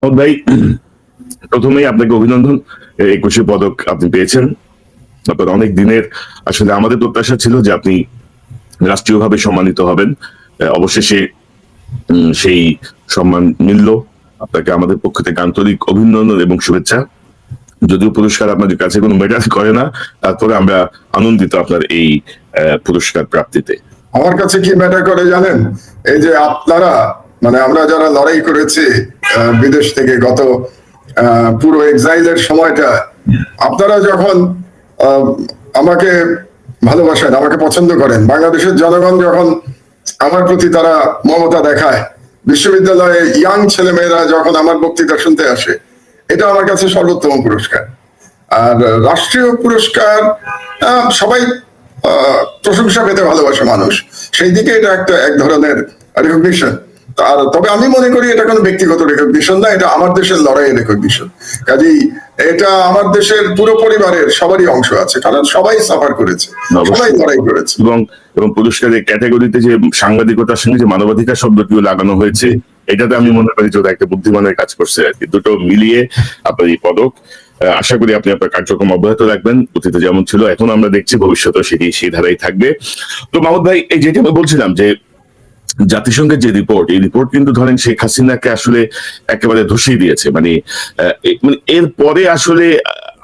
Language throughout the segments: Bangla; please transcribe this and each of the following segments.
ভাই, প্রথমেই আপনাকে অভিনন্দন। 21 পদক আপনি পেয়েছেন। আপনার অনেক দিনের আসলে আমাদের প্রত্যাশা ছিল যে আপনি রাষ্ট্রীয়ভাবে সম্মানিত হবেন। অবশেষে সেই সম্মান মিলল। আপনাকে আমাদের পক্ষ থেকে আন্তরিক অভিনন্দন এবং শুভেচ্ছা। যদিও পুরস্কার আপনাদের কাছে কোনো ম্যাটার করে না, তারপরে আমরা আনন্দিত আপনার এই পুরস্কার প্রাপ্তিতে। আমার কাছে কি ম্যাটার করে জানেন? এই যে আপনারা, মানে আমরা যারা লড়াই করেছি বিদেশ থেকে গত পুরো এক্সাইলের সময়টা, আপনারা যখন আমাকে ভালোবাসেন, আমাকে পছন্দ করেন, বাংলাদেশের জনগণ যখন আমার প্রতি তারা মমতা দেখায়, বিশ্ববিদ্যালয়ে ইয়াং ছেলেমেয়েরা যখন আমার বক্তৃতা শুনতে আসে, এটা আমার কাছে সর্বোত্তম পুরস্কার। আর রাষ্ট্রীয় পুরস্কার সবাই প্রশংসা পেতে ভালোবাসে মানুষ, সেই দিকে এটা একটা এক ধরনের রেকগনিশন। আর তবে আমি মনে করি এটা কোনো ব্যক্তিগত রেকগনিশন না, এটা আমার দেশের লড়াইয়ের রেকগনিশন। কাজেই এটা আমার দেশের পুরো পরিবারের সবারই অংশ আছে, কারণ সবাই সাফার করেছে, সবাই লড়াই করেছে। এবং পুরস্কারের ক্যাটাগরিতে যে সাংবাদিকতার সঙ্গে যে মানবাধিকার শব্দটিও লাগানো হয়েছে, এটাতে আমি মনে করি যে ওটা একটা বুদ্ধিমানের কাজ করছে আর কি। দুটো মিলিয়ে আপনার এই পদক। আশা করি আপনি আপনার কার্যক্রম অব্যাহত রাখবেন, অতীতে যেমন ছিল এখন আমরা দেখছি, ভবিষ্যতেও সেটি সেই ধারাই থাকবে। তো মাহমুদ ভাই, এই যেটি আমি বলছিলাম যে জাতিসংঘের যে রিপোর্ট, এই রিপোর্ট কিন্তু ধরেন শেখ হাসিনাকে আসলে একেবারে ধসিয়ে দিয়েছে। মানে এরপরে আসলে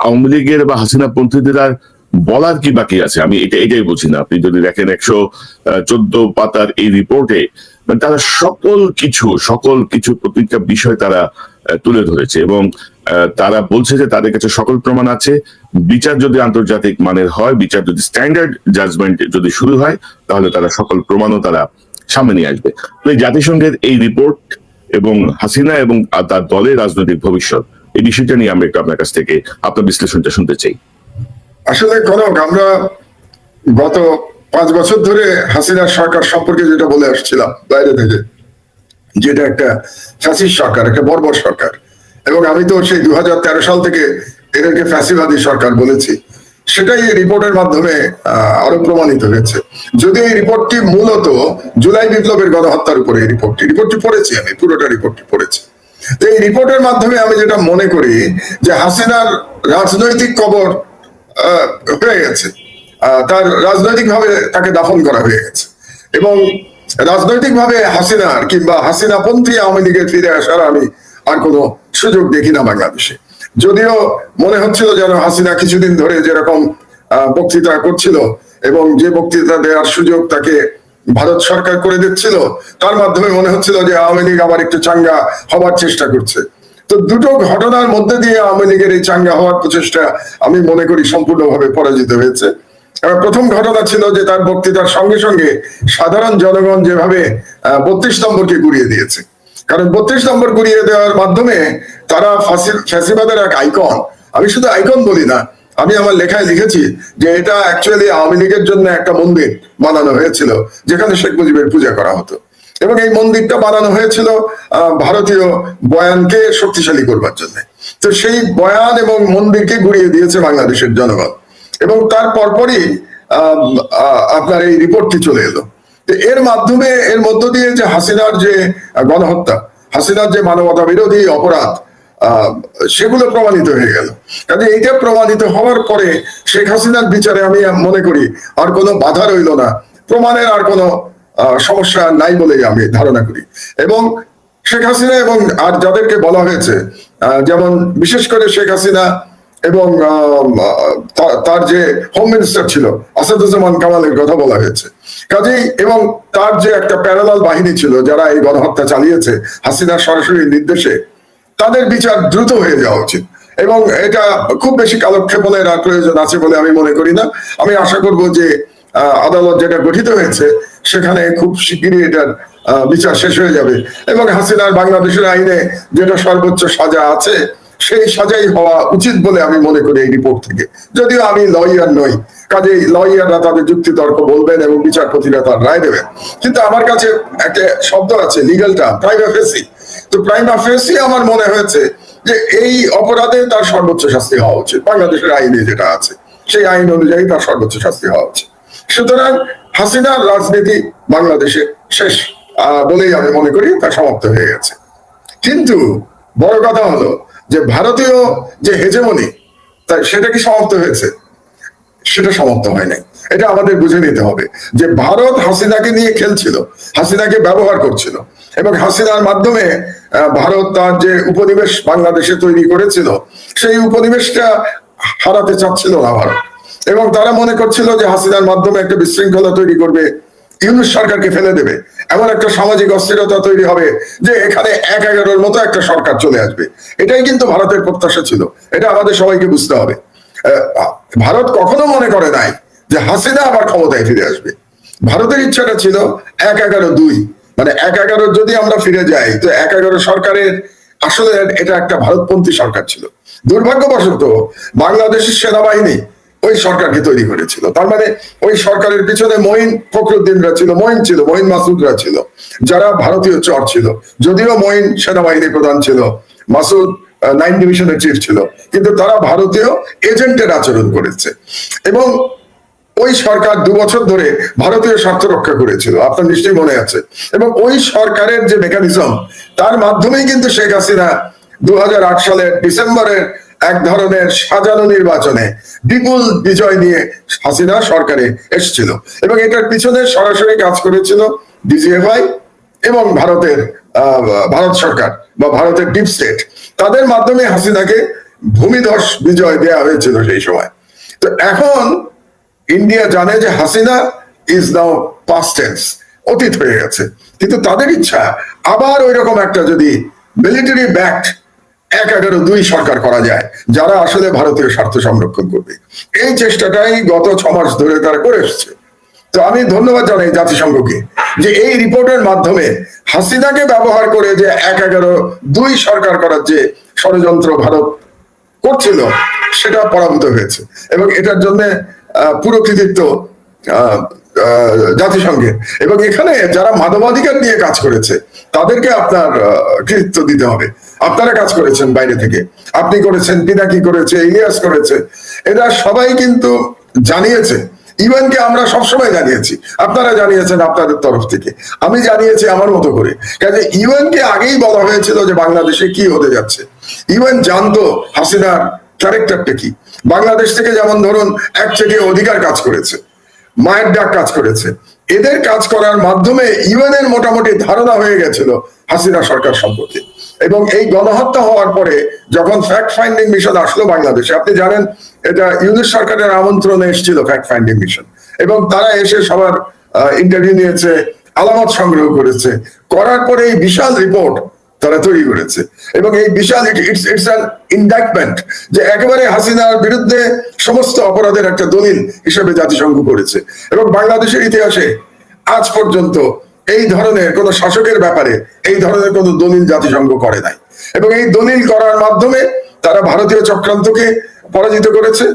আওয়ামী লীগের বা হাসিনা পন্থীদের আর বলার কি বাকি আছে? আমি এটাই বুঝি না। আপনি যদি দেখেন 114 পাতার এই রিপোর্টে মানে তারা সকল কিছু প্রত্যেকটা বিষয় তারা তুলে ধরেছে এবং তারা বলছে যে তাদের কাছে সকল প্রমাণ আছে। বিচার যদি আন্তর্জাতিক মানের হয়, বিচার যদি স্ট্যান্ডার্ড জাজমেন্ট যদি শুরু হয়, তাহলে তারা সকল প্রমাণও তারা সামনে নিয়ে আসবে। জাতিসংঘের এই রিপোর্ট এবং হাসিনা এবং তার দলের রাজনৈতিক ভবিষ্যৎ, এই বিষয়টা নিয়ে আমরা একটু আপনার কাছ থেকে আপনার বিশ্লেষণটা শুনতে চাই। আসলে কনক, আমরা গত 5 বছর ধরে হাসিনার সরকার সম্পর্কে যেটা বলে আসছিলাম বাইরে থেকে, যেটা একটা ফ্যাসিস্ট সরকার, একটা বর্বর সরকার, এবং আমি তো সেই 2013 সাল থেকে এদেরকে ফ্যাসিবাদী সরকার বলেছি, সেটাই এই রিপোর্টের মাধ্যমে আরো প্রমাণিত হয়েছে। যদি এই রিপোর্টটি মূলত জুলাই বিপ্লবের গণহত্যার উপরে এই রিপোর্টটি পড়েছি, আমি পুরোটা রিপোর্টটি পড়েছি। তো এই রিপোর্টের মাধ্যমে আমি যেটা মনে করি যে হাসিনার রাজনৈতিক কবর হয়ে গেছে, তার রাজনৈতিকভাবে তাকে দাফন করা হয়ে গেছে, এবং রাজনৈতিকভাবে হাসিনার কিংবা হাসিনাপন্থী আওয়ামী লীগের ফিরে আসার আমি আর কোনো সুযোগ দেখি না বাংলাদেশে। যদিও মনে হচ্ছিল যেন হাসিনা কিছুদিন ধরে যেরকম বক্তৃতা করছিল এবং যে বক্তৃতা দেওয়ার সুযোগ তাকে ভারত সরকার করে দিচ্ছিল, তার মাধ্যমে মনে হচ্ছিল যে আওয়ামী লীগ আবার একটু চাঙ্গা হবার চেষ্টা করছে। তো দুটো ঘটনার মধ্যে দিয়ে আওয়ামী লীগের এই চাঙ্গা হওয়ার প্রচেষ্টা আমি মনে করি সম্পূর্ণভাবে পরাজিত হয়েছে। প্রথম ঘটনা ছিল যে তার বক্তৃতার সঙ্গে সঙ্গে সাধারণ জনগণ যেভাবে 32 নম্বরকে গুড়িয়ে দিয়েছে, কারণ 32 নম্বর গুড়িয়ে দেওয়ার মাধ্যমে তারা ফ্যাসিবাদের এক আইকন, আমি শুধু আইকন বলি না, আমি আমার লেখায় লিখেছি যে এটা অ্যাকচুয়ালি আওয়ামী লীগের জন্য একটা মন্দির বানানো হয়েছিল যেখানে শেখ মুজিবের পূজা করা হতো, এবং এই মন্দিরটা বানানো হয়েছিল ভারতীয় বয়ানকে শক্তিশালী করবার জন্য। তো সেই বয়ান এবং মন্দিরকে গুড়িয়ে দিয়েছে বাংলাদেশের জনগণ, এবং তার পরপরই আপনার এই রিপোর্টটি চলে এলো। এর মাধ্যমে, এর মধ্য দিয়ে যে হাসিনার যে গণহত্যা, হাসিনার যে মানবতা বিরোধী অপরাধ, সেগুলো প্রমাণিত হয়ে গেল। কাজে এইটা প্রমাণিত হওয়ার পরে শেখ হাসিনার বিচারে আমি মনে করি আর কোনো বাধা রইল না, প্রমাণের আর কোনো সমস্যা নাই বলেই আমি ধারণা করি। এবং শেখ হাসিনা এবং আর যাদেরকে বলা হয়েছে, যেমন বিশেষ করে শেখ হাসিনা এবং তার যে হোম মিনিস্টার ছিল আসাদুজ্জামান কামালের কথা বলা হয়েছে, কাজেই এবং তার যে একটা প্যারালাল বাহিনী ছিল যারা এই গণহত্যা চালিয়েছে হাসিনার সরাসরি নির্দেশে, তাদের বিচার দ্রুত হয়ে যাওয়া উচিত, এবং এটা খুব বেশি কালক্ষেপণের আর প্রয়োজন আছে বলে আমি মনে করি না। আমি আশা করব যে আদালত যেটা গঠিত হয়েছে সেখানে খুব শিগগিরই এটার বিচার শেষ হয়ে যাবে, এবং হাসিনার বাংলাদেশের আইনে যেটা সর্বোচ্চ সাজা আছে সেই সাজাই হওয়া উচিত বলে আমি মনে করি এই রিপোর্ট থেকে। যদিও আমি লয়ার নই, কাজেই লয়াররা তাদের যুক্তি তর্ক বলবেন এবং বিচারপতিরা তার রায় দেবেন, কিন্তু আমার কাছে একটা শব্দ আছে, লিগালটা প্রাইমা ফেসি। তো প্রাইমা ফেসি আমার মনে হয়েছে যে এই অপরাধে তার সর্বোচ্চ শাস্তি হওয়া উচিত, বাংলাদেশের আইনে যেটা আছে সেই আইন অনুযায়ী তার সর্বোচ্চ শাস্তি হওয়া উচিত। সুতরাং হাসিনার রাজনীতি বাংলাদেশে শেষ বলেই আমি মনে করি, তা সমাপ্ত হয়ে গেছে। কিন্তু বড় কথা হলো যে ভারতীয় যে হেজেমনি তাই সেটা কি সমাপ্ত হয়েছে? সেটা সমাপ্ত হয় নাই। এটা আমাদের বুঝে নিতে হবে যে ভারত হাসিনাকে নিয়ে খেলছিল, হাসিনাকে ব্যবহার করছিল, এবং হাসিনার মাধ্যমে ভারত তার যে উপনিবেশ বাংলাদেশে তৈরি করেছিল সেই উপনিবেশটা হারাতে চাচ্ছিল না ভারত। এবং তারা মনে করছিল যে হাসিনার মাধ্যমে একটা বিশৃঙ্খলা তৈরি করবে, ইউনূস সরকারকে ফেলে দেবে, এমন একটা সামাজিক অস্থিরতা তৈরি হবে যে এখানে ১/১১ মতো একটা সরকার চলে আসবে। এটাই কিন্তু ভারতের প্রত্যাশা ছিল। এটা আমাদের সবাইকে বুঝতে হবে। ভারত কখনো মনে করে নাই যে হাসিনা আবার ক্ষমতায় ফিরে আসবে। ভারতের ইচ্ছাটা ছিল ১/১১-২, মানে ১/১১ যদি আমরা ফিরে যাই তো ১/১১ সরকারের আসলে এটা একটা ভারতপন্থী সরকার ছিল। দুর্ভাগ্যবশত বাংলাদেশের সেনাবাহিনী ওই সরকারকে তৈরি করেছিল। তার মানে ওই সরকারের পিছনে মঈন ফখরুদ্দিনরা ছিল, মঈন মাসুদরা ছিল, যারা ভারতীয় চর ছিল। যদিও মঈন সেনাবাহিনী প্রধান ছিল, মাসুদ 9 ডিভিশনের চিফ ছিল, কিন্তু তারা ভারতীয় এজেন্টের আচরণ করেছে। এবং ওই সরকার 2 বছর ধরে ভারতীয় স্বার্থ রক্ষা করেছিল, আপনার নিশ্চয়ই মনে আছে। এবং ওই সরকারের যে মেকানিজম, তার মাধ্যমেই কিন্তু শেখ হাসিনা 2008 সালের ডিসেম্বরের এক ধরনের সাজানো নির্বাচনে বিপুল বিজয় নিয়ে হাসিনা সরকারে এসেছিল। এবং এটার পিছনে সরাসরি কাজ করেছিল ডিজিএফআই এবং ভারত সরকার বা ভারতের ডিপ স্টেট। তাদের মাধ্যমে হাসিনাকে ভূমিধস বিজয় দেয়া হয়েছিল সেই সময়। তো এখন ইন্ডিয়া জানে যে Hasina is now past tense, অতীত হয়ে গেছে, কিন্তু তাদের ইচ্ছা আবার ওই রকম একটা যদি মিলিটারি ব্যাকড ১/১১-২ সরকার করা যায়, যারা আসলে ভারতীয় স্বার্থ সংরক্ষণ করবে। এই চেষ্টাটাই গত 6 মাস ধরে তারা করে এসছে। তো আমি ধন্যবাদ জানাই জাতিসংঘকে যে এই রিপোর্টের মাধ্যমে হাসিনাকে ব্যবহার করে যে ১/১১-২ সরকার করার যে ষড়যন্ত্র ভারত করছিল সেটা পরাভূত হয়েছে। এবং এটার জন্য পুরো কৃতিত্ব জাতিসংঘের। এবং এখানে যারা মানবাধিকার নিয়ে কাজ করেছে তাদেরকে আপনার কৃতিত্ব দিতে হবে। আপনারা কাজ করেছেন বাইরে থেকে, আপনি করেছেন, পিনাকি করেছে, ইলিয়াস করেছে, এরা সবাই কিন্তু জানিয়েছে। ইউএনকে আমরা সবসময় জানিয়েছি, আপনারা জানিয়েছেন আপনাদের তরফ থেকে, আমি জানিয়েছি আমার মতো করে। কাজে ইউএনকে আগেই বলা হয়েছিল যে বাংলাদেশে কি হতে যাচ্ছে। ইউএন জানতো হাসিনার ক্যারেক্টারটা কি। বাংলাদেশ থেকে যেমন ধরুন একচেটিয়া অধিকার কাজ করেছে, মায়ের ডাক কাজ করেছে, এদের কাজ করার মাধ্যমে ইউএনের মোটামুটি ধারণা হয়ে গেছিল হাসিনা সরকার সম্পর্কে। এবং এই গণহত্যা হওয়ার পরে যখন ফ্যাক্ট ফাইন্ডিং মিশন আসলো বাংলাদেশে, আপনি জানেন এটা ইউনূস সরকারের আমন্ত্রণে এসেছিল ফ্যাক্ট ফাইন্ডিং মিশন, এবং তারা এসে সবার ইন্টারভিউ নিয়েছে, আলামত সংগ্রহ করেছে, করার পরে এই বিশাল রিপোর্ট তারা তৈরি করেছে। এবং এই বিশাল ইটস অ্যান ইনডাক্টমেন্ট, যে একেবারে হাসিনার বিরুদ্ধে সমস্ত অপরাধের একটা দলিল হিসেবে জাতিসংঘ করেছে। এবং বাংলাদেশের ইতিহাসে আজ পর্যন্ত এই ধরনের কোন শাসকের ব্যাপারে এই ধরনের কোন দলিল জাতিসংঘ করে নাই। এবং এই দলিল করার মাধ্যমে তারা ভারতীয় চক্রান্তকে পরাজিত করেছে।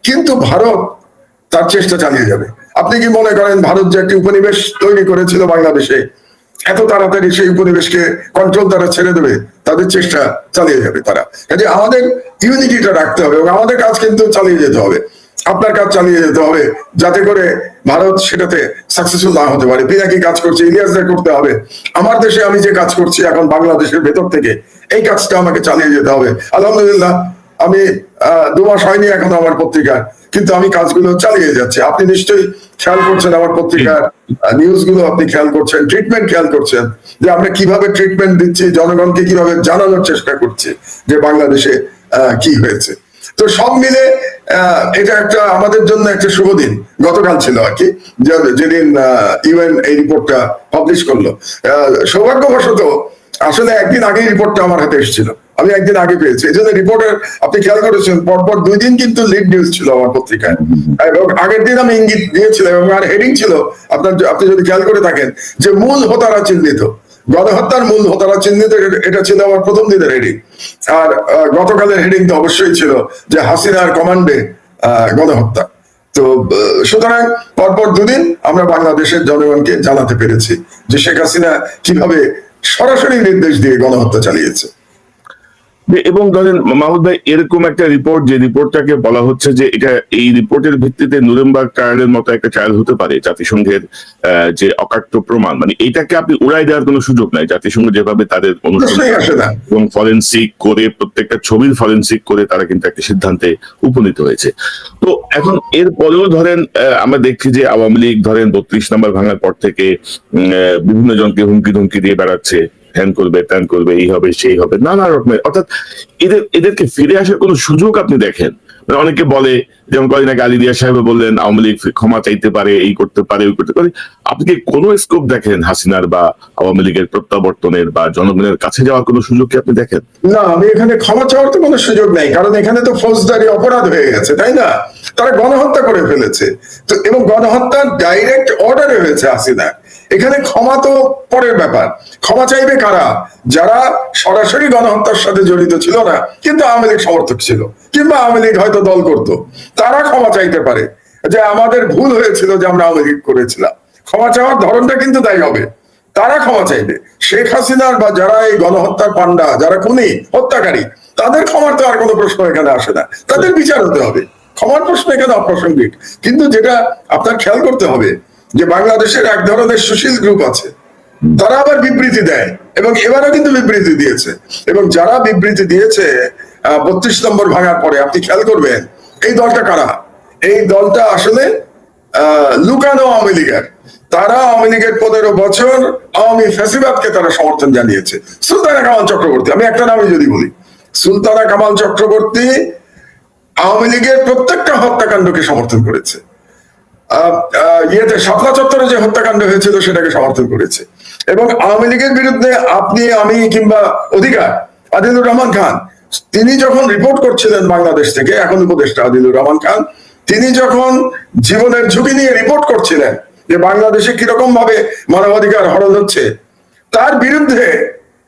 কিন্তু ভারত তার চেষ্টা চালিয়ে যাবে। আপনি কি মনে করেন ভারত যে একটি উপনিবেশ তৈরি করেছিল বাংলাদেশে, এত তাড়াতাড়ি সেই উপনিবেশকে কন্ট্রোল তারা ছেড়ে দেবে? তাদের চেষ্টা চালিয়ে যাবে তারা। কাজে আমাদের ইউনিটিটা রাখতে হবে এবং আমাদের কাজ কিন্তু চালিয়ে যেতে হবে, আপনার কাজ চালিয়ে যেতে হবে, যাতে করে ভারত সেটাতে সাকসেসফুল না হতে পারে। পিনাকি কাজ করছে, ইলিয়াসদের করতে হবে। আমার দেশে আমি যে কাজ করছি এখন বাংলাদেশের ভেতর থেকে, এই কাজটা আমাকে চালিয়ে যেতে হবে। আলহামদুলিল্লাহ, আমি 2 মাস হয়নি এখনো আমার পত্রিকার, কিন্তু আমি কাজগুলো চালিয়ে যাচ্ছি। আপনি নিশ্চয়ই খেয়াল করছেন আমার পত্রিকার নিউজগুলো, আপনি খেয়াল করছেন, ট্রিটমেন্ট খেয়াল করছেন, যে আমরা কিভাবে ট্রিটমেন্ট দিচ্ছি, জনগণকে কিভাবে জানানোর চেষ্টা করছি যে বাংলাদেশে কি হয়েছে। তো সব মিলে এটা একটা আমাদের জন্য একটা শুভ দিন গতকাল ছিল আর কি, যেদিন ইউএন এই রিপোর্টটা পাবলিশ করলো। সৌভাগ্যবশত আসলে একদিন আগেই রিপোর্টটা আমার হাতে এসেছিল, আমি একদিন আগে পেয়েছি। এই জন্য রিপোর্টের আপনি খেয়াল করেছেন পরপর 2 দিন কিন্তু লিড নিউজ ছিল আমার পত্রিকায়, এবং আগের দিন আমি ইঙ্গিত দিয়েছিলাম এবং আর হেডিং ছিল আপনি যদি খেয়াল করে থাকেন যে মূল হোতারা চিহ্নিত, গণহত্যার মূল হোতারা চিহ্নিত, এটা ছিল আমার প্রথম দিনের হেডিং। আর গতকালের হেডিং তো অবশ্যই ছিল যে হাসিনার কমান্ডে গণহত্যা। তো সুতরাং পরপর 2 দিন আমরা বাংলাদেশের জনগণকে জানাতে পেরেছি যে শেখ হাসিনা কিভাবে সরাসরি নির্দেশ দিয়ে গণহত্যা চালিয়েছে। এবং ধরেন মাহমুদ ভাই, এরকম একটা রিপোর্ট, যে রিপোর্টটাকে বলা হচ্ছে যে এটা, এই রিপোর্টের ভিত্তিতে নুরেমবার্গ ট্রায়ালের মতো একটা ট্রায়াল হতে পারে, জাতিসংঘের যে অকাট্য প্রমাণ, মানে এটাকে আপনি উড়াই দেওয়ার কোনো সুযোগ নাই। জাতিসংঘ যেভাবে তাদের অনুসন্ধান এবং ফরেনসিক করে, প্রত্যেকটা ছবির ফরেনসিক করে তারা কিন্তু একটা সিদ্ধান্তে উপনীত হয়েছে। তো এখন এর পরেও ধরেন আমরা দেখছি যে আওয়ামী লীগ ধরেন 32 নম্বর ভাঙার পর থেকে বিভিন্ন জনকে হুমকি ধমকি দিয়ে বেড়াচ্ছে, হ্যান করবে, ত্যান করবে, এই হবে, সেই হবে, নানা রকমের। অর্থাৎ এদেরকে ফিরে আসার কোনো সুযোগ আপনি দেখেন? মানে অনেকে বলে, যেমন কদিন আগে আলী রিয়াজ সাহেব বললেন আওয়ামী লীগ ক্ষমা চাইতে পারে, এই করতে পারে, ওই করতে পারে। আপনি কি কোনো স্কোপ দেখেন হাসিনার বা আওয়ামী লীগের প্রত্যাবর্তনের বা জনগণের কাছে যাওয়ার কোনো সুযোগ কি আপনি দেখেন? না, আমি এখানে ক্ষমা চাওয়ার তো কোনো সুযোগ নেই, কারণ এখানে তো ফৌজদারি অপরাধ হয়ে গেছে, তাই না? তারা গণহত্যা করে ফেলেছে তো, এবং গণহত্যার ডাইরেক্ট অর্ডারে হয়েছে হাসিনা। এখানে ক্ষমা তো পরের ব্যাপার। ক্ষমা চাইবে কারা? যারা সরাসরি গণহত্যার সাথে জড়িত ছিল না, কিন্তু আওয়ামী লীগ সমর্থক ছিল, কিংবা আওয়ামী লীগ হয়তো দল করত, তারা ক্ষমা চাইতে পারে যে আমাদের ভুল হয়েছিল যে আমরা আওয়ামী লীগ করেছিলাম। ক্ষমা চাওয়ার ধরনটা কিন্তু তাই হবে, তারা ক্ষমা চাইবে। শেখ হাসিনার বা যারা এই গণহত্যার পান্ডা, যারা খুনি, হত্যাকারী, তাদের ক্ষমার তো আর কোনো প্রশ্ন এখানে আসে না, তাদের বিচার হতে হবে। ক্ষমার প্রশ্ন এখানে অপ্রাসঙ্গিক। কিন্তু যেটা আপনার খেয়াল করতে হবে, যে বাংলাদেশের এক ধরনের সুশীল গ্রুপ আছে, তারা আবার বিবৃতি দেয়, এবং এবারও কিন্তু বিবৃতি দিয়েছে। এবং যারা বিবৃতি দিয়েছে 32 নম্বর ভাঙার পরে, আপনি খেয়াল করবেন এই দলটা কারা। এই দলটা আসলে লুকানো আওয়ামী লীগের। তারা আওয়ামী লীগের 15 বছর আওয়ামী ফ্যাসিবাদকে তারা সমর্থন জানিয়েছে। সুলতানা কামাল চক্রবর্তী, আমি একটা নামই যদি বলি, সুলতানা কামাল চক্রবর্তী আওয়ামী লীগের প্রত্যেকটা হত্যাকাণ্ডকে সমর্থন করেছে। শাপলা চত্বরে যে হত্যাকাণ্ড হয়েছিল সেটাকে সমর্থন করেছে। এবং আওয়ামী লীগের বিরুদ্ধে আপনি, আমি, কিংবা অধিকার, আদিলুর রহমান খান, তিনি যখন রিপোর্ট করছিলেন বাংলাদেশ থেকে, এখন উপদেষ্টা আদিলুর রহমান খান, তিনি যখন জীবনের ঝুঁকি নিয়ে রিপোর্ট করছিলেন যে বাংলাদেশে কিরকম ভাবে মানবাধিকার হরণ হচ্ছে, তার বিরুদ্ধে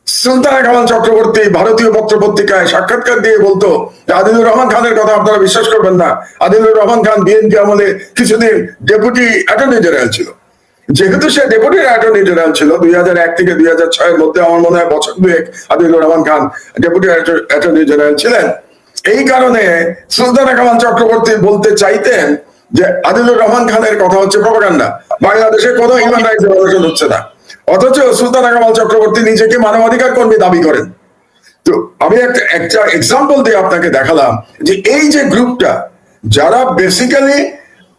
সুলতানা কামাল চক্রবর্তী ভারতীয় পত্র পত্রিকায় সাক্ষাৎকার দিয়ে বলতো যে আদিলুর রহমান খানের কথা আপনারা বিশ্বাস করবেন না। আদিলুর রহমান খান বিএনপি আমলে কিছুদিন ডেপুটি অ্যাটর্নি জেনারেল ছিল। যেহেতু সে ডেপুটি অ্যাটর্নি জেনারেল ছিল 2001 থেকে 2006 এর মধ্যে, আমার মনে হয় বছর দুয়েক Adilur Rahman Khan deputy attorney general ছিলেন। এই কারণে সুলতানা কামাল চক্রবর্তী বলতে চাইতেন যে আদিলুর রহমান খানের কথা হচ্ছে প্রপাগান্ডা, বাংলাদেশে কোনো হিউম্যান রাইটস ভায়োলেশন হচ্ছে না। অথচ সুলতানা কামাল চক্রবর্তী নিজেকে মানবাধিকার কর্মী দাবি করেন। তো আমি একটা এক্সাম্পল দিয়ে আপনাকে দেখালাম যে এই যে গ্রুপটা, যারা বেসিক্যালি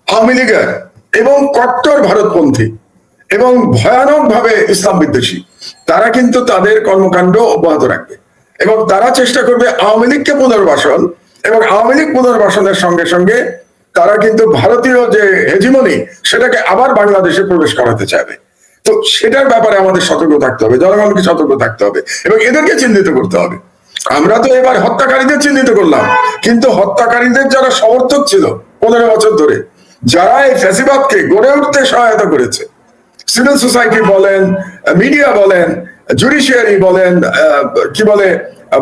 আওয়ামী লীগের এবং কট্টর ভারতপন্থী এবং ভয়ানক ভাবে ইসলাম বিদ্বেষী, তারা কিন্তু তাদের কর্মকাণ্ড অব্যাহত রাখবে এবং তারা চেষ্টা করবে আওয়ামী লীগকে পুনর্বাসন, এবং আওয়ামী লীগ পুনর্বাসনের সঙ্গে সঙ্গে তারা কিন্তু ভারতীয় যে হেজিমনি, সেটাকে আবার বাংলাদেশে প্রবেশ করাতে চাইবে। তো সেটার ব্যাপারে আমাদের সতর্ক থাকতে হবে, জনগণকে সতর্ক থাকতে হবে এবং এদেরকে চিহ্নিত করতে হবে। আমরা তো এবার হত্যাকারীদের চিহ্নিত করলাম, কিন্তু হত্যাকারীদের যারা সমর্থক ছিল 15 বছর ধরে, যারা এই ফ্যাসিবাদকে গড়ে উঠতে সহায়তা করেছে, সিভিল সোসাইটি বলেন, মিডিয়া বলেন, জুডিশিয়ারি বলেন, কি বলে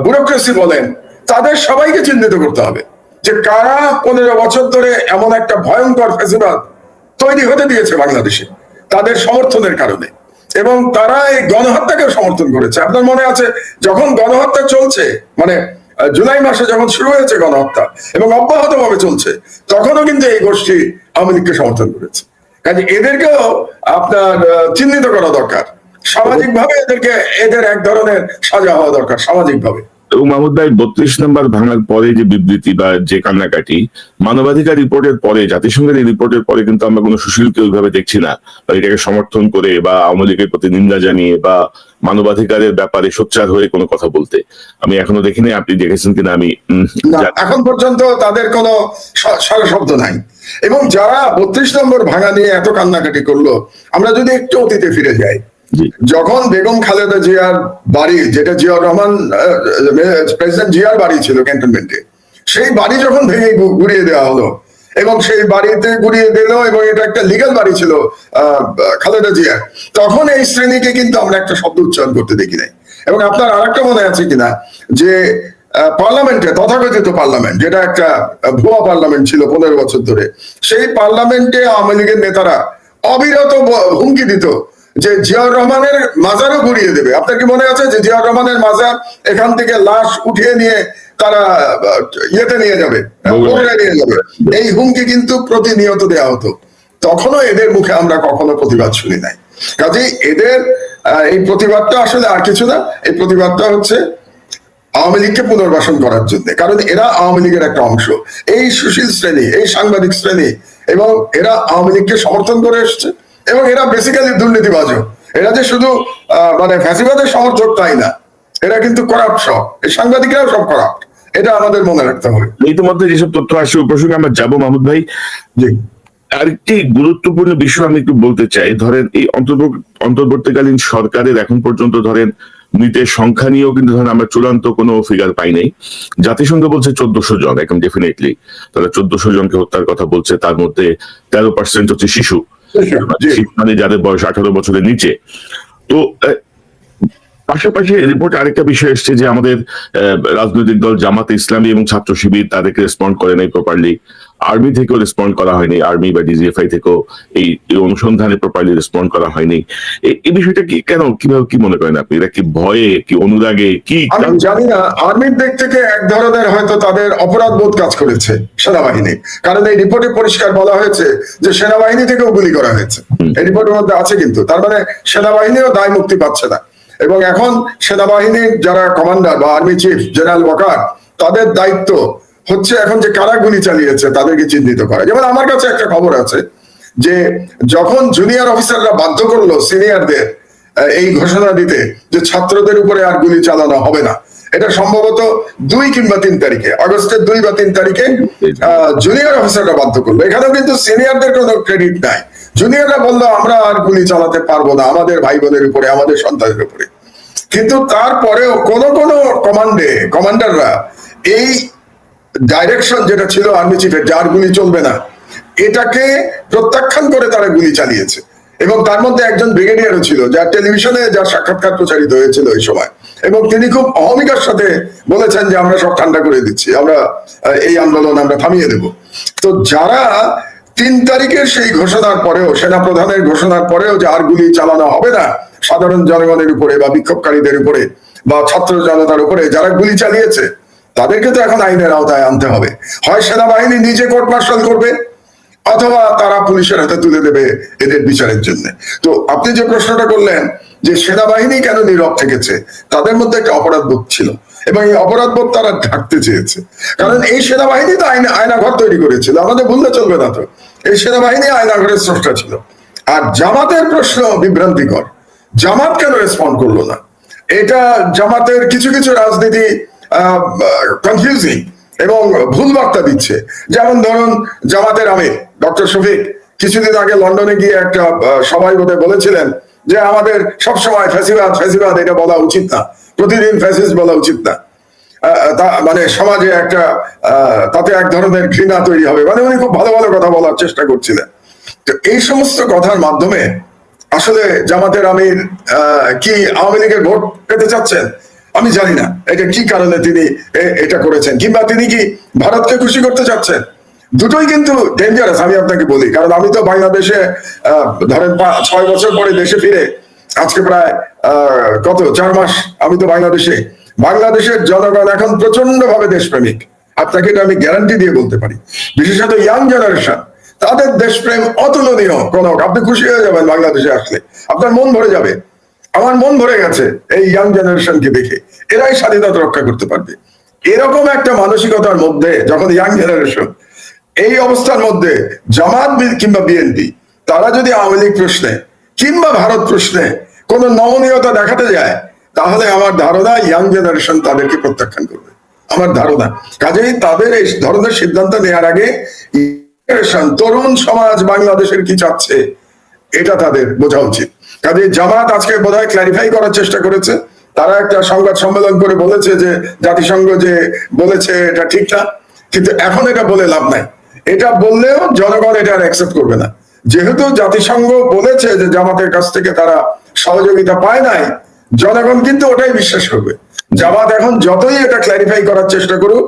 ব্যুরোক্রেসি বলেন, তাদের সবাইকে চিহ্নিত করতে হবে যে কারা 15 বছর ধরে এমন একটা ভয়ঙ্কর ফ্যাসিবাদ তৈরি হতে দিয়েছে বাংলাদেশে তাদের সমর্থনের কারণে, এবং তারা এই গণহত্যাকে সমর্থন করেছে। আপনার মনে আছে যখন গণহত্যা চলছে, মানে জুলাই মাসে যখন শুরু হয়েছে গণহত্যা এবং অব্যাহত ভাবে চলছে, তখনও কিন্তু এই গোষ্ঠী আওয়ামী লীগকে সমর্থন করেছে। কাজে এদেরকেও আপনার চিহ্নিত করা দরকার, সামাজিক ভাবে এদের এক ধরনের সাজা হওয়া দরকার সামাজিক ভাবে। এবং মাহমুদ ভাই, 32 নম্বর ভাঙার পরে যে বিবৃতি বা যে কান্নাকাটি, মানবাধিকার রিপোর্টের পরে, জাতিসংঘের এই রিপোর্টের পরে কিন্তু আমরা কোনো সুশীলকে ওইভাবে দেখছি না, বা এটাকে সমর্থন করে বা আওয়ামী লীগের প্রতি নিন্দা জানিয়ে বা মানবাধিকারের ব্যাপারে সোচ্চার হয়ে কোনো কথা বলতে আমি এখনো দেখিনি। আপনি দেখেছেন কিনা আমি এখন পর্যন্ত তাদের কোনো সারা শব্দ নাই। এবং যারা 32 নম্বর ভাঙা নিয়ে এত কান্নাকাটি করলো, আমরা যদি একটু অতীতে ফিরে যাই, যখন বেগম খালেদা জিয়ার বাড়ি, যেটা জিয়াউর রহমান প্রেসিডেন্ট জিয়ার বাড়ি ছিল ক্যান্টনমেন্টে, সেই বাড়ি যখন ভেঙে গুড়িয়ে দেওয়া হলো, এবং সেই বাড়িতে গুড়িয়ে দিল, এবং এটা একটা লিগ্যাল বাড়ি ছিল খালেদা জিয়ার, তখন এই শ্রেণীকে কিন্তু আমরা একটা শব্দ উচ্চারণ করতে দেখি নাই। এবং আপনার আরেকটা মনে আছে কিনা যে পার্লামেন্টে, তথাকথিত পার্লামেন্ট, যেটা একটা ভুয়া পার্লামেন্ট ছিল 15 বছর ধরে, সেই পার্লামেন্টে আওয়ামী লীগের নেতারা অবিরত হুমকি দিত যে জিয়াউর রহমানের মাজারও ঘুরিয়ে দেবে। আপনার কি মনে আছে যে জিয়াউর রহমানের মাজার এখান থেকে লাশ উঠিয়ে নিয়ে তারা ইয়েতে নিয়ে যাবে, বগুড়ায় নিয়ে যাবে? এই হুমকি কিন্তু প্রতিনিয়ত দেওয়া হতো। তখনও এদের মুখে আমরা কখনো প্রতিবাদ শুনি নাই। কাজেই এদের এই প্রতিবাদটা আসলে আর কিছু না, এই প্রতিবাদটা হচ্ছে আওয়ামী লীগকে পুনর্বাসন করার জন্য। কারণ এরা আওয়ামী লীগের একটা অংশ, এই সুশীল শ্রেণী, এই সাংবাদিক শ্রেণী, এবং এরা আওয়ামী লীগকে সমর্থন করে এসছে, এবং এরা বেসিক্যালি দুর্নীতিবাজও। এরা যে শুধু মানে ফ্যাসিবাদের সমর্থক তাই না, এরা কিন্তু করাপ্ট সব, এই সাংবাদিকরাও সব করাপ্ট। এটা আমাদের মনে রাখতে হবে। ইতিমধ্যে যেসব তথ্য আসছে ওই প্রসঙ্গে আমরা যাবো মাহমুদ ভাই। জি, আরেকটি গুরুত্বপূর্ণ বিষয় আমি একটু বলতে চাই। ধরেন এই অন্তর্বর্তীকালীন সরকারের এখন পর্যন্ত ধরেন মৃতের সংখ্যা নিয়েও কিন্তু ধরেন আমরা চূড়ান্ত কোনো ফিগার পাই নাই। জাতিসংঘ বলছে 1400 জন, এখন ডেফিনেটলি তারা 1400 জনকে হত্যার কথা বলছে। তার মধ্যে 13% হচ্ছে শিশু, মানে যাদের বয়স 18 বছরের নিচে। তো পাশাপাশি রিপোর্টে আরেকটা বিষয় এসছে যে আমাদের রাজনৈতিক দল জামাতে ইসলামী এবং ছাত্র শিবির তাদেরকে রেসপন্ড করে নাই প্রপারলি, আর্মি থেকেও রেসপন্ড করা হয়নি, আর্মি বা ডিজিএফআই থেকেও এই অনুসন্ধানে প্রপারলি রেসপন্ড করা হয়নি। এই বিষয়টা কি, কেন, কিভাবে, কি মনে করেন আপনি? এটা কি ভয়ে, কি অনুরাগে, কি? আমি জানি না। আর্মির দিক থেকে এক ধরনের হয়তো তাদের অপরাধ বোধ কাজ করেছে সেনাবাহিনী, কারণ এই রিপোর্টে পরিষ্কার বলা হয়েছে যে সেনাবাহিনী থেকেও গুলি করা হয়েছে, এই রিপোর্টের মধ্যে আছে। কিন্তু তার মানে সেনাবাহিনীও দায় মুক্তি পাচ্ছে না। এবং এখন সেনাবাহিনীর যারা কমান্ডার বা আর্মি চিফ জেনারেল ওয়াকার, তাদের দায়িত্ব হচ্ছে এখন যে কারা গুলি চালিয়েছে তাদেরকে চিহ্নিত করা। যেমন আমার কাছে একটা খবর আছে যে যখন জুনিয়র অফিসাররা বাধ্য করলো সিনিয়রদের এই ঘোষণা দিতে যে ছাত্রদের উপরে আর গুলি চালানো হবে না, এটা সম্ভবত 2 কিংবা 3 তারিখে, আগস্টের 2 বা 3 তারিখে জুনিয়র অফিসাররা বাধ্য করলো। এখানেও কিন্তু সিনিয়রদের কোনো ক্রেডিট নাই। জুনিয়ররা বললো আমরা আর গুলি চালাতে পারবো না আমাদের ভাই বোনের উপরে, আমাদের সন্তানের উপরে। কিন্তু তারপরেও কোন কোন কমান্ডাররা এই ডাইরেকশন যেটা ছিল আর্মি চিফের, যার গুলি চলবে না, এটাকে প্রত্যাখ্যান করে তারা গুলি চালিয়েছে। এবং তার মধ্যে একজন ব্রিগেডিয়ারও ছিল, যার টেলিভিশনে যার সাক্ষাৎকার প্রচারিত হয়েছিল ওই সময়, এবং তিনি খুব অহমিকার সাথে বলেছেন যে আমরা সব ঠান্ডা করে দিচ্ছি, আমরা এই আন্দোলন আমরা থামিয়ে দেব। তো যারা 3 তারিখের সেই ঘোষণার পরেও, সেনাপ্রধানের ঘোষণার পরেও যে আর গুলি চালানো হবে না সাধারণ জনগণের উপরে বা বিক্ষোভকারীদের উপরে বা ছাত্র জনতার উপরে, যারা গুলি চালিয়েছে তাদেরকে তো এখন আইনের আওতায় আনতে হবে। হয় সেনাবাহিনী নিজে কোর্ট মার্শাল করবে, অথবা তারা পুলিশের হাতে তুলে দেবে এদের বিচারের জন্য। তো আপনি যে প্রশ্নটা করলেন যে সেনাবাহিনী কেন নীরব থেকেছে, তাদের মধ্যে একটা অপরাধ বোধ ছিল, এবং এই অপরাধ বোধ তারা ঢাকতে চেয়েছে। কারণ এই সেনাবাহিনী তো আয়নাঘর তৈরি করেছিল, আমাদের ভুললে চলবে না। তো এই সেনাবাহিনী আয়নাঘরের স্রষ্টা ছিল। আর জামাতের প্রশ্ন বিভ্রান্তিকর, জামাত কেন রেসপন্ড করলো না? এটা জামাতের কিছু কিছু রাজনীতি কনফিউজিং এবং ভুল বার্তা দিচ্ছে। যেমন ধরুন জামাতের আমির ডক্টর শফিক কিছুদিন আগে লন্ডনে গিয়ে একটা সভায় বোধহয় বলেছিলেন যে আমাদের সবসময় ফ্যাসিবাদ এটা বলা উচিত না, প্রতিদিন ফ্যাসিস্ট বলা উচিত না, মানে সমাজে একটা তাতে এক ধরনের ঘৃণা তৈরি হবে। মানে উনি খুব ভালো ভালো কথা বলার চেষ্টা করছিলেন। তো এই সমস্ত কথার মাধ্যমে আসলে জামাতের আমির কি আওয়ামী লীগের ভোট পেতে চাচ্ছেন? আমি জানি না এটা কি কারণে তিনি এটা করেছেন, কিংবা তিনি কি ভারতকে খুশি করতে চাচ্ছেন। দুটোই কিন্তু ডেঞ্জারাস, আমি আপনাকে বলি। কারণ আমি তো বাংলাদেশে ধরেন 6 বছর পরে দেশে ফিরে আজকে প্রায় 4 মাস আমি তো বাংলাদেশের জনগণ এখন প্রচন্ড ভাবে দেশপ্রেমিক। আপনাকে এটা আমি গ্যারান্টি দিয়ে বলতে পারি। বিশেষত ইয়াং জেনারেশন, তাদের দেশপ্রেম অতুলনীয়। আপনি খুশি হয়ে যাবেন বাংলাদেশে আসলে, আপনার মন ভরে যাবে। আমার মন ভরে গেছে এই ইয়াং জেনারেশনকে দেখে। এরাই স্বাধীনতা রক্ষা করতে পারবে। এরকম একটা মানসিকতার মধ্যে যখন ইয়াং জেনারেশন, এই অবস্থার মধ্যে জামাত কিংবা বিএনপি তারা যদি আওয়ামী লীগ প্রশ্নে কিংবা ভারত প্রশ্নে কোনো নমনীয়তা দেখাতে যায়, তাহলে আমার ধারণা ইয়াং জেনারেশন তাদেরকে প্রত্যাখ্যান করবে, আমার ধারণা। কাজেই তাদের এই ধরনের সিদ্ধান্ত নেওয়ার আগে তরুণ সমাজ বাংলাদেশের কি চাচ্ছে এটা তাদের বোঝা উচিত। কাজে জামাত আজকে বোধহয় ক্ল্যারিফাই করার চেষ্টা করেছে। তারা একটা সংবাদ সম্মেলন করে বলেছে যে জাতিসংঘ যে বলেছে এটা ঠিক না, কিন্তু এখন এটা বলে লাভ নাই। এটা বললেও জনগণ এটা অ্যাকসেপ্ট করবে না। যেহেতু জাতিসংঘ বলেছে যে জামাতের কাছ থেকে তারা সহযোগিতা পায় নাই, জনগণ কিন্তু ওটাই বিশ্বাস করবে। জামাত এখন যতই এটা ক্ল্যারিফাই করার চেষ্টা করুক,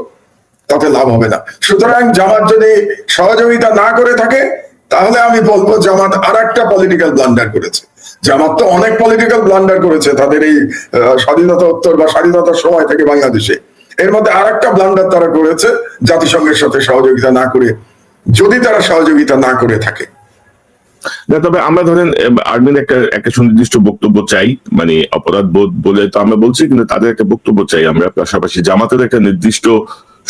তাতে লাভ হবে না। সুতরাং জামাত যদি সহযোগিতা না করে থাকে, তাহলে আমি বলবো জামাত আর একটা পলিটিক্যাল ব্লান্ডার করেছে। জামাত তো অনেক পলিটিক্যাল ব্লান্ডার করেছে তাদের এই স্বাধীনতা উত্তর বা স্বাধীনতার সময় থেকে বাংলাদেশে। এর মধ্যে আরেকটা ব্লান্ডার তারা করেছে জাতিসংঘের সাথে সহযোগিতা না করে, যদি তারা সহযোগিতা না করে থাকে। না, তবে আমরা ধরেন আর্মির একটা সুনির্দিষ্ট বক্তব্য চাই, মানে অপরাধ বোধ বলে তো আমরা বলছি, কিন্তু তাদের একটা বক্তব্য চাই আমরা। পাশাপাশি জামাতের একটা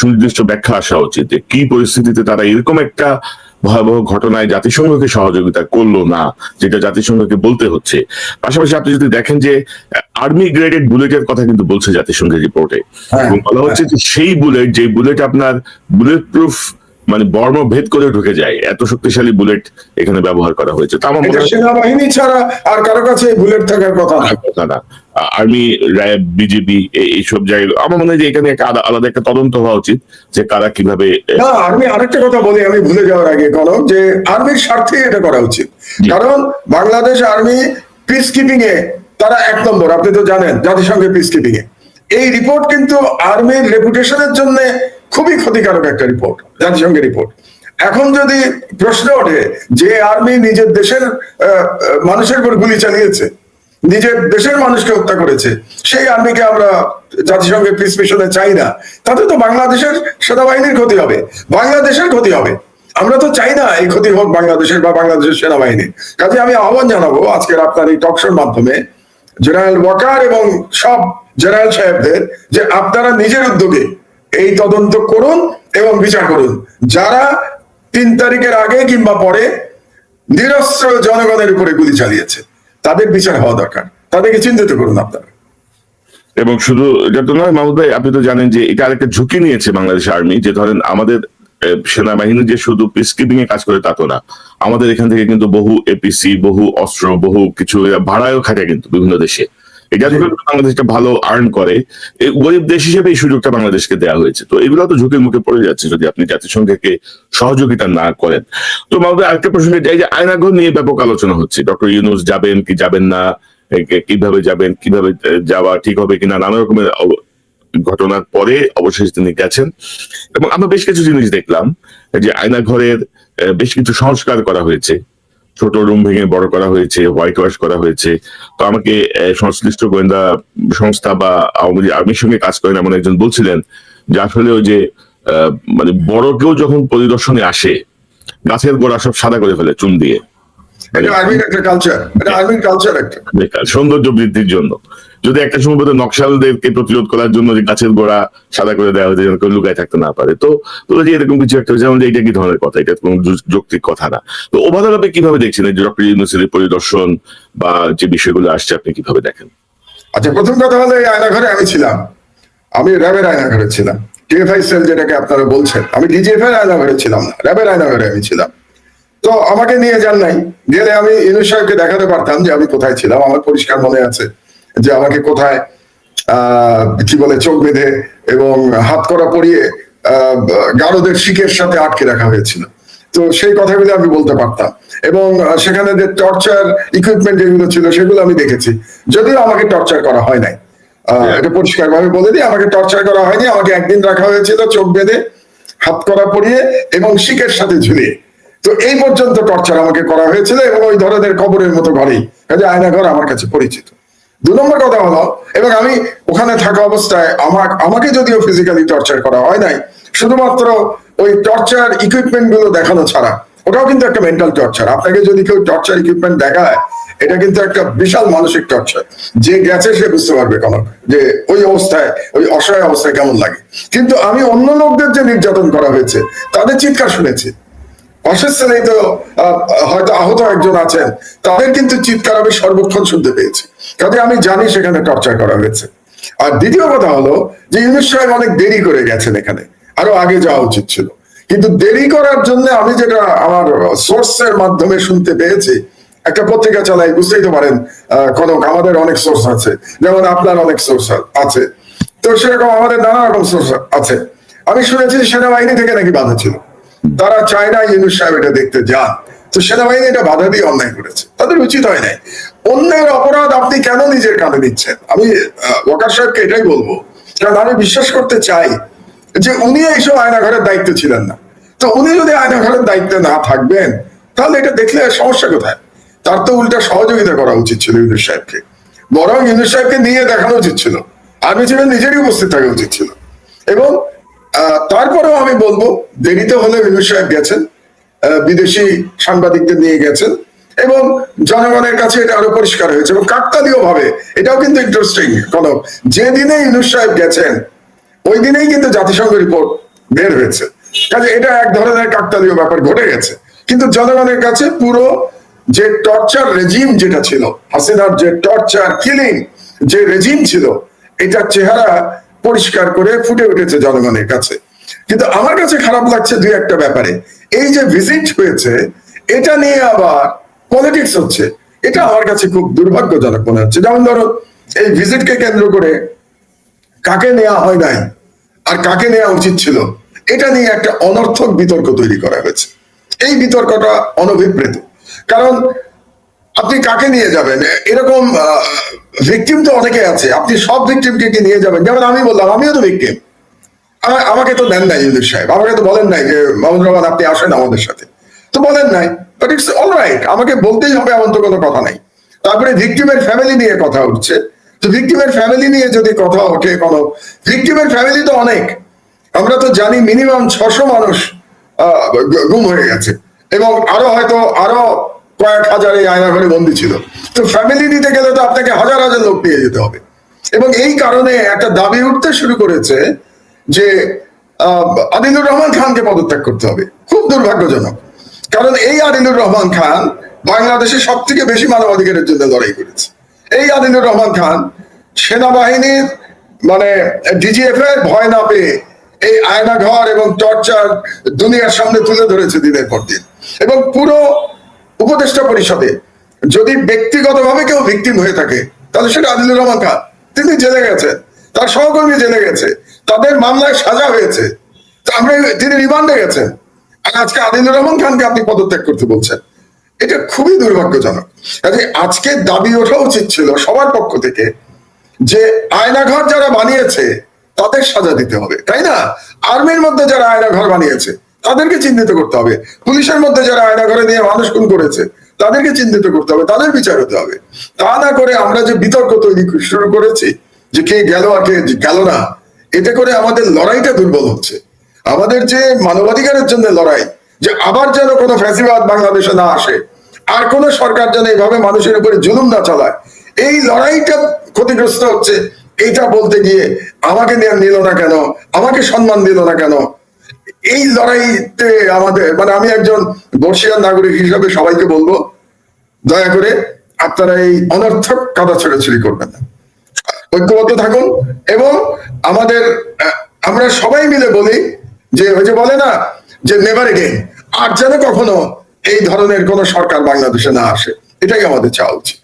সুনির্দিষ্ট ব্যাখ্যা আসা উচিত যে কি পরিস্থিতিতে তারা এরকম একটা ভয়াবহ ঘটনায় জাতিসংঘকে সহযোগিতা করলো না, যেটা জাতিসংঘকে বলতে হচ্ছে। পাশাপাশি আপনি যদি দেখেন যে আর্মি গ্রেডেড বুলেটের কথা কিন্তু বলছে জাতিসংঘের রিপোর্টে, এবং বলা হচ্ছে যে সেই বুলেট, যে বুলেট আপনার বুলেট প্রুফ, মানে বর্ম ভেদ করে ঢুকে যায়, এত শক্তিশালী বুলেট এখানে ব্যবহার করা হয়েছে। তা আমার মনে হয় সেনাবাহিনী ছাড়া আর কারো কাছে বুলেট থাকার কথা না, আর্মি, র্যাব, বিজেপি এইসব জায়গায় আমার মনে হয় যে এখানে একটা আলাদা একটা তদন্ত হওয়া উচিত যে কারা কিভাবে। না, আমি আরেকটা কথা বলি আমি ভুলে যাওয়ার আগে, কনক, যে আর্মির স্বার্থে এটা করা উচিত। কারণ বাংলাদেশ আর্মি পিস কিপিং এ তারা 1 নম্বর, আপনি তো জানেন, জাতিসংঘের পিস কিপিং এ। এই রিপোর্ট কিন্তু আর্মির রেপুটেশনের জন্য খুবই ক্ষতিকারক একটা রিপোর্ট, জাতিসংঘের রিপোর্ট। এখন যদি প্রশ্ন ওঠে যে আর্মি নিজের দেশের মানুষের উপর গুলি চালিয়েছে, নিজের দেশের মানুষকে হত্যা করেছে, সেই আর্মিকে আমরা জাতিসংঘের পিস মিশনে চাই না, তাতে তো বাংলাদেশের সেনাবাহিনীর ক্ষতি হবে, বাংলাদেশের ক্ষতি হবে। আমরা তো চাই না এই ক্ষতি হোক বাংলাদেশের বা বাংলাদেশের সেনাবাহিনীর। কাজে আমি আহ্বান জানাবো আজকের আপনার এই টকশোর মাধ্যমে জেনারেল ওয়াকার এবং সব জেনারেল সাহেবদের যে আপনারা নিজের উদ্যোগে এই তদন্ত করুন এবং বিচার করুন। যারা 3 তারিখের আগে কিংবা পরে নিরস্ত্র জনগণের উপরে গুলি চালিয়েছে তাদের বিচার হওয়া দরকার, তাদেরকে চিহ্নিত করুন আপনারা। এবং শুধু এটা তো নয় মাহমুদ ভাই, আপনি তো জানেন যে এটা আরেকটা ঝুঁকি নিয়েছে বাংলাদেশ আর্মি, যে ধরেন আমাদের সেনাবাহিনী যে শুধু পিস কিপিং এ কাজ করে তা তো না, আমাদের এখান থেকে কিন্তু বহু এপিসি, বহু অস্ত্র, বহু কিছু ভাড়ায়ও খাটে কিন্তু বিভিন্ন দেশে। এটা বাংলাদেশটা ভালো আর্ন করে, গরিব দেশ হিসেবে এই সুযোগটা বাংলাদেশকে দেওয়া হয়েছে। তো এগুলো তো ঝুঁকির মুখে পড়ে যাচ্ছে যদি আপনি জাতিসংঘকে সহযোগিতা না করেন। তো মাহমুদ ভাই, আরেকটা প্রশ্ন, এই যে আয়নাঘর নিয়ে ব্যাপক আলোচনা হচ্ছে, ডক্টর ইউনূস যাবেন কি যাবেন না, কিভাবে যাবেন, কিভাবে যাওয়া ঠিক হবে কিনা, নানা রকমের ঘটনার পরে অবশেষে তিনি গেছেন। এবং আমরা বেশ কিছু জিনিস দেখলাম যে আয়নাঘরের বেশ কিছু সংস্কার করা হয়েছে, ছোট রুম ভেঙে বড় করা হয়েছে, হোয়াইট ওয়াশ করা হয়েছে। তো আমাকে সংশ্লিষ্ট গোয়েন্দা সংস্থা বা আর্মির সঙ্গে কাজ করেন এমন একজন বলছিলেন যে আসলে ওই যে মানে বড় কেউ যখন পরিদর্শনে আসে, গাছের গোড়া সব সাদা করে ফেলে চুন দিয়ে, সৌন্দর্য বৃদ্ধির জন্য। যদি একটা সময় নকশালদেরকে প্রতিরোধ করার জন্য যে গাছের গোড়া সাদা করে দেওয়া হয়েছে যেন কেউ লুকায় থাকতে না পারে, তো যে এরকম কিছু একটা, যেমন এটা কি ধরনের কথা, এটা কোনো যৌক্তিক কথা না। তো ওভারঅল আপনি কিভাবে দেখছেন এই ডক্টর ইউনূসের পরিদর্শন বা যে বিষয়গুলো আসছে, আপনি কিভাবে দেখেন? আচ্ছা, প্রথম কথা হলো এই আয়নাঘরে আমি ছিলাম, আমি র্যাবের আয়নাঘরে ছিলাম। টিএফআই সেল যেটাকে আপনারা বলছেন, আমি ডিজিএফআই আয়নাঘরে ছিলাম না, র্যাবের আয়নাঘরে আমি ছিলাম। তো আমাকে নিয়ে যান নাই, গেলে আমি ইউনূস সাহেবকে দেখাতে পারতাম যে আমি কোথায় ছিলাম। আমার পরিষ্কার মনে আছে যে আমাকে কোথায় কি বলে চোখ বেঁধে এবং হাত করা পরিয়ে গারদের শিকের সাথে আটকে রাখা হয়েছিল। তো সেই কথাগুলো আমি বলতে পারতাম, এবং সেখানে যে টর্চার ইকুইপমেন্ট যেগুলো ছিল সেগুলো আমি দেখেছি, যদিও আমাকে টর্চার করা হয় নাই। এটা পরিষ্কার ভাবে বলে দিই, আমাকে টর্চার করা হয়নি। আমাকে একদিন রাখা হয়েছিল চোখ বেঁধে, হাত করা পরিয়ে এবং শিকের সাথে ঝুলিয়ে। তো এই পর্যন্ত টর্চার আমাকে করা হয়েছিল, এবং ওই ধরনের কবরের মতো ঘরেই, কাজে আয়নাঘর আমার কাছে পরিচিত। 2 নম্বর কথা হলো, এবং আমি ওখানে থাকা অবস্থায় আমাকে যদিও ফিজিক্যালি টর্চার করা হয় নাই, শুধুমাত্র ওই টর্চার ইকুইপমেন্ট গুলো দেখানো ছাড়া, ওটাও কিন্তু একটা মেন্টাল টর্চার। আপনাকে যদি কেউ টর্চার ইকুইপমেন্ট দেখায়, এটা কিন্তু একটা বিশাল মানসিক টর্চার। যে গেছে সে বুঝতে পারবে কেন যে ওই অবস্থায়, ওই অসহায় অবস্থায় কেমন লাগে। কিন্তু আমি অন্য লোকদের যে নির্যাতন করা হয়েছে তাদের চিৎকার শুনেছি। অসুস্থলেই তো হয়তো আহত একজন আছেন, তাদের কিন্তু চিৎকার আমি সর্বক্ষণ শুনতে পেয়েছি। কাজে আমি জানি সেখানে টর্চার করা হয়েছে। আর দ্বিতীয় কথা হলো যে ইউনূস সাহেব অনেক দেরি করে গেছেন, এখানে আরো আগে যাওয়া উচিত ছিল। কিন্তু দেরি করার জন্য আমি যেটা আমার সোর্সের মাধ্যমে শুনতে পেয়েছি, একটা পত্রিকা চালাই, বুঝতেই তো পারেন কনক, আমাদের অনেক সোর্স আছে, যেমন আপনার অনেক সোর্স আছে, তো সেরকম আমাদের নানা রকম সোর্স আছে। আমি শুনেছি সেনাবাহিনী থেকে নাকি বাধা ছিল, তারা চায় না ইউনূস সাহেব এটা দেখতে যান। তো সেনাবাহিনী এটা বাধা দিয়ে অন্যায় করেছে, তাদের উচিত হয় নাই। অন্যের অপরাধ আপনি কেন নিজের কাঁধে নিচ্ছেন? আমি ওয়াকার সাহেবকে এটাই বলবো, কারণ আমি বিশ্বাস করতে চাই যে উনি এইসব আয়নাঘরের দায়িত্ব ছিলেন না। তো উনি যদি আয়নাঘরের দায়িত্বে না থাকবেন, তাহলে এটা দেখলে সমস্যা কোথায়? তার তো উল্টা সহযোগিতা করা উচিত ছিল ইউনূস সাহেবকে, বরং ইউনূস সাহেবকে নিয়ে দেখানো উচিত ছিল, আর্মি চিফের নিজেরই উপস্থিত থাকা উচিত ছিল। এবং তারপরেও আমি বলবো দেরিতে হলে ইউনূস সাহেব গেছেন, বিদেশি সাংবাদিকদের নিয়ে গেছেন এবং জনগণের কাছে এটা আরো পরিষ্কার হয়েছে। এবং কাকতালীয় ভাবে এটাও কিন্তু ইন্টারেস্টিং, কনক, যেদিনে ইউনূস সাহেব গেছেন ওই দিনেই কিন্তু জাতিসংঘ রিপোর্ট বের হয়েছে, কাজে এটা এক ধরনের কাকতালীয় ব্যাপার ঘটে গেছে। কিন্তু জনগণের কাছে পুরো যে টর্চার রেজিম যেটা ছিল, হাসিনার যে টর্চার কিলিং যে রেজিম ছিল, এটার চেহারা পরিষ্কার করে ফুটে উঠেছে জনগণের কাছে। কিন্তু আমার কাছে খারাপ লাগছে দুই একটা ব্যাপারে, এই যে ভিজিট হয়েছে এটা নিয়ে আবার পলিটিক্স হচ্ছে, এটা আমার কাছে খুব দুর্ভাগ্যজনক মনে হচ্ছে। যেমন ধরো এই ভিজিটকে কেন্দ্র করে কাকে নেওয়া হয় নাই আর কাকে নেওয়া উচিত ছিল, এটা নিয়ে একটা অনর্থক বিতর্ক তৈরি করা হয়েছে। এই বিতর্কটা অনভিপ্রেত, কারণ আপনি কাকে নিয়ে যাবেন, এরকম ভিকটিম তো অনেকে আছে, আপনি সব ভিকটিমকে কি নিয়ে যাবেন? যেমন আমি বললাম আমিও তো ভিকটিম, আমাকে তো দেন নাই ইউনূস সাহেব, আমাকে তো বলেন নাই যে মাহমুদুর রহমান আপনি আসেন আমাদের সাথে, তো বলেন নাই, বাট ইটস অলরাইট, আমাকে বলতেই হবে এমন তো কোনো কথা নাই। তারপরে ভিকটিমের ফ্যামিলি নিয়ে কথা উঠছে, তো ভিকটিমের ফ্যামিলি নিয়ে যদি কথা ওঠে, কোনো ভিকটিমের ফ্যামিলি তো অনেক, আমরা তো জানি মিনিমাম 600 মানুষ গুম হয়ে গেছে এবং আরো হয়তো আরো কয়েক হাজার এই আয়নাঘরে বন্দী ছিল। তো ফ্যামিলি নিতে গেলে তো আপনাকে হাজার হাজার লোক নিয়ে যেতে হবে। এবং এই কারণে একটা দাবি উঠতে শুরু করেছে যে আদিলুর রহমান খানকে পদত্যাগ করতে হবে। খুব দুর্ভাগ্যজনক, কারণ এই আদিলুর রহমান খান বাংলাদেশে সব থেকে বেশি মানবাধিকারের জন্য লড়াই করেছে। এই আদিলুর রহমান খান সেনাবাহিনীর মানে ডিজিএফ এর ভয় না পেয়ে এই আয়নাঘর এবং টর্চার দুনিয়ার সামনে তুলে ধরেছে দিনের পর দিন। এবং পুরো উপদেষ্টা পরিষদে যদি ব্যক্তিগতভাবে কেউ ভিকটিম হয়ে থাকে তাহলে সেটা আদিলুর রহমান খান। তিনি জেলে গেছেন, তার সহকর্মী জেলে গেছে, তাদের মামলায় সাজা হয়েছে, তিনি রিমান্ডে গেছেন, আর আজকে আদিলুর রহমান খানকে আপনি পদত্যাগ করতে বলছেন, এটা খুবই দুর্ভাগ্যজনক। আজকে দাবি ওঠা উচিত ছিল সবার পক্ষ থেকে যে আয়নাঘর যারা বানিয়েছে তাদের সাজা দিতে হবে, তাই না? আর্মির মধ্যে যারা আয়নাঘর বানিয়েছে তাদেরকে চিহ্নিত করতে হবে, পুলিশের মধ্যে যারা আয়নাঘরে নিয়ে মানুষ খুন করেছে তাদেরকে চিহ্নিত করতে হবে, তাদের বিচার হতে হবে। তা না করে আমরা যে বিতর্ক তৈরি শুরু করেছি যে কে গেল আর কে গেল না, এতে করে আমাদের লড়াইটা দুর্বল হচ্ছে। আমাদের যে মানবাধিকারের জন্য লড়াই, যে আবার যেন কোনো ফ্যাসিবাদ বাংলাদেশে না আসে, আর কোন সরকার যেন এইভাবে মানুষের উপরে জুলুম না চালায়, এই লড়াইটা ক্ষতিগ্রস্ত হচ্ছে। এইটা বলতে গিয়ে আমাকে নিল না কেন, আমাকে সম্মান দিল না কেন, এই লড়াইতে আমাদের মানে আমি একজন বর্ষিয়ান নাগরিক হিসাবে সবাইকে বলবো দয়া করে আপনারা এই অনর্থক কাদা ছেড়াছড়ি করবেন না, ঐক্যবদ্ধ থাকুন। এবং আমাদের আমরা সবাই মিলে বলি যে ওই যে বলে না যে নেভার এগেইন, আর যেন কখনো এই ধরনের কোন সরকার বাংলাদেশে না আসে, এটাই আমাদের চাওয়া উচিত।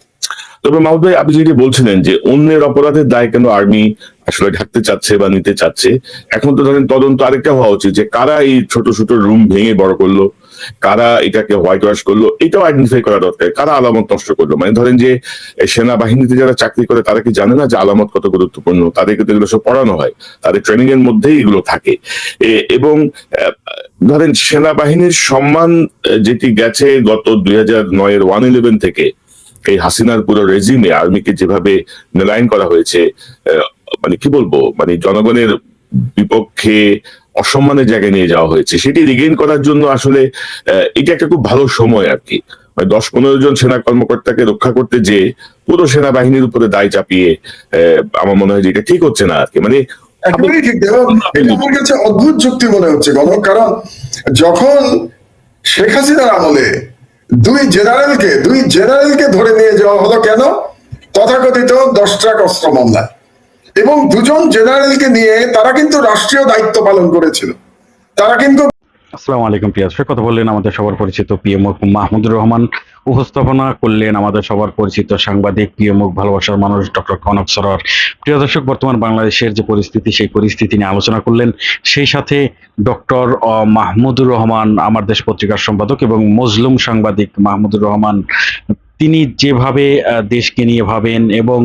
তবে মাহমুদ ভাই, আপনি যেটি বলছিলেন যে অন্যের অপরাধের দায় কেন আর্মি আসলে ঢাকতে চাচ্ছে বা নিতে চাচ্ছে, এখন তো ধরেন তদন্ত আরেকটা হওয়া উচিত যে কারা এই ছোট ছোট রুম ভেঙে বড় করলো, কারা এটাকে হোয়াইট ওয়াশ করলো, এটাও আইডেন্টিফাই করা দরকার, কারা আলামত নষ্ট করলো। মানে ধরেন যে সেনাবাহিনীতে যারা চাকরি করে তারা কি জানে না যে আলামত কত গুরুত্বপূর্ণ? তাদেরকে তো এগুলো সব পড়ানো হয়, তাদের ট্রেনিং এর মধ্যেই এগুলো থাকে। এবং ধরেন সেনাবাহিনীর সম্মান যেটি গেছে গত 2009-এর 1/11 থেকে এই হাসিনার পুরো রেজিমে আর্মিকে যেভাবে মেলাইন করা হয়েছে, মানে কি বলবো, মানে জনগণের বিপক্ষে অসম্মানের জায়গায় নিয়ে যাওয়া হয়েছে, সেটি রিগেইন করার জন্য আসলে এটা একটা খুব ভালো সময় আর কি। মানে 10-15 জন সেনা কর্মকর্তাকে রক্ষা করতে যে পুরো সেনাবাহিনীর উপরে দায় চাপিয়ে আমার মনে হয় যে এটা ঠিক হচ্ছে না আর কি। মানে একেবারেই ঠিক। আমার কাছে অদ্ভুত যুক্তি মনে হচ্ছে গণ, কারণ যখন শেখ হাসিনার আমলে দুই জেনারেলকে ধরে নিয়ে যাওয়া হলো কেন? তথাকথিত 10 ট্রাক অস্ত্র মামলায়, এবং দুজন জেনারেলকে নিয়ে তারা কিন্তু রাষ্ট্রীয় দায়িত্ব পালন করেছিল, তারা কিন্তু। আসসালামু আলাইকুম প্রিয় দর্শক, কথা বললেন আমাদের সবার পরিচিত প্রিয় মুখ মাহমুদুর রহমান, উপস্থাপনা করলেন আমাদের সবার পরিচিত সাংবাদিক প্রিয় মুখ ভালোবাসার মানুষ ডক্টর কনক সরোয়ার। প্রিয় দর্শক, বর্তমান বাংলাদেশের যে পরিস্থিতি সেই পরিস্থিতি নিয়ে আলোচনা করলেন, সেই সাথে ডক্টর মাহমুদুর রহমান আমার দেশ পত্রিকার সম্পাদক এবং মজলুম সাংবাদিক মাহমুদুর রহমান তিনি যেভাবে দেশকে নিয়ে ভাবেন এবং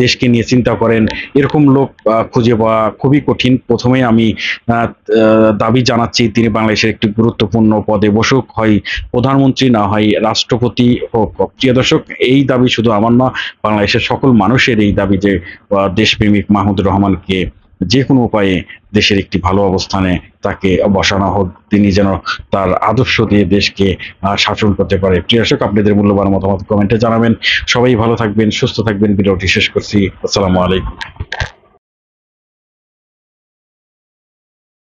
দেশকে নিয়ে চিন্তা করেন, এরকম লোক খুঁজে পাওয়া খুবই কঠিন। প্রথমে আমি দাবি জানাচ্ছি তিনি বাংলাদেশের একটি গুরুত্বপূর্ণ পদে বসুক, হয় প্রধানমন্ত্রী না হয় রাষ্ট্রপতি হোক। প্রিয় দর্শক, এই দাবি শুধু আমার না, বাংলাদেশের সকল মানুষের এই দাবি যে দেশপ্রেমিক মাহমুদুর রহমানকে যে কোনো উপায়ে দেশের একটি ভালো অবস্থানে তাকে বসানো হোক, তিনি যেন তার আদর্শ দিয়ে দেশকে শাসন করতে পারে। প্রিয় দর্শক, আপনাদের মূল্যবান মতামত কমেন্টে জানাবেন। সবাই ভালো থাকবেন, সুস্থ থাকবেন। ভিডিওটি শেষ করছি। আসসালামু আলাইকুম।